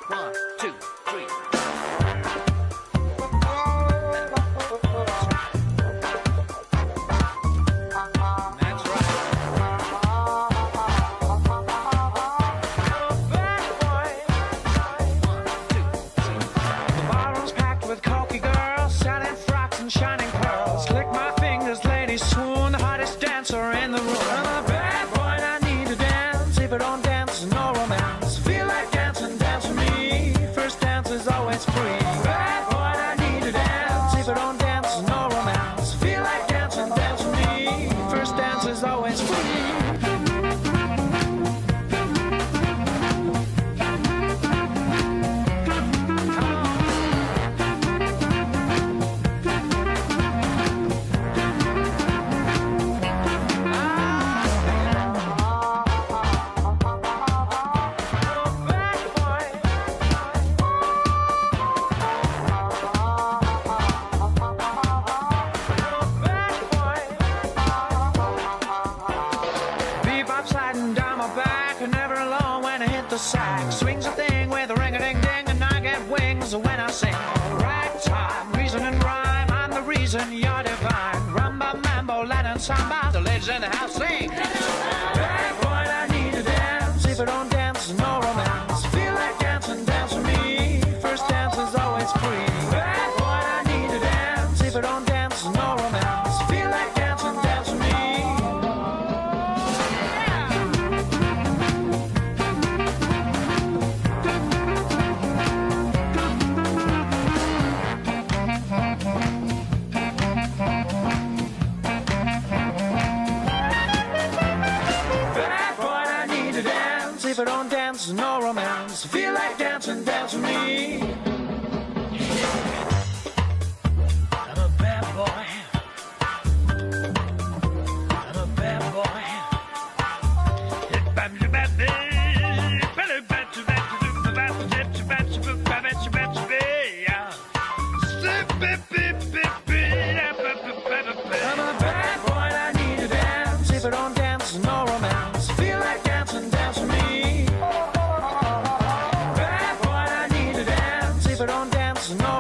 One, two, three. That's right. Bad boy. One, two, three. The ballroom's packed with cocky girls, selling frocks and shining pearls. Lick my fingers, ladies swoon, the hottest dancer in the room. I'm a bad boy, and I need to dance. If I don't dance, no romance. Feel like dancing, dance with me. First dance is always free. Bad boy, and I need to dance. If I don't dance, no romance. Feel like dancing, dance with me. First dance is always free. Bebop sliding down my back, and never alone when I hit the sack. Swings a thing with a ring-a-ding-ding, and I get wings when I sing. Ragtime, reason and rhyme, I'm the reason you're divine. Rumba, mambo, Latin samba, the ladies in the house sing. Bad boy, I need to dance. If I don't dance, no romance. Feel like dancing, dance with me. First dance is always free. Bad boy, I need to dance. If I don't dance, no romance. Feel like dancing, dance with me. Bad boy, I need to dance. If I don't dance, no romance. Feel like dancing, dance with me. I'm a bad boy. I'm a bad boy. I'm a bad boy, I need to dance. If I don't dance, no romance. Feel like dancing, dance with me. Bad boy, I need to dance. If I don't dance, no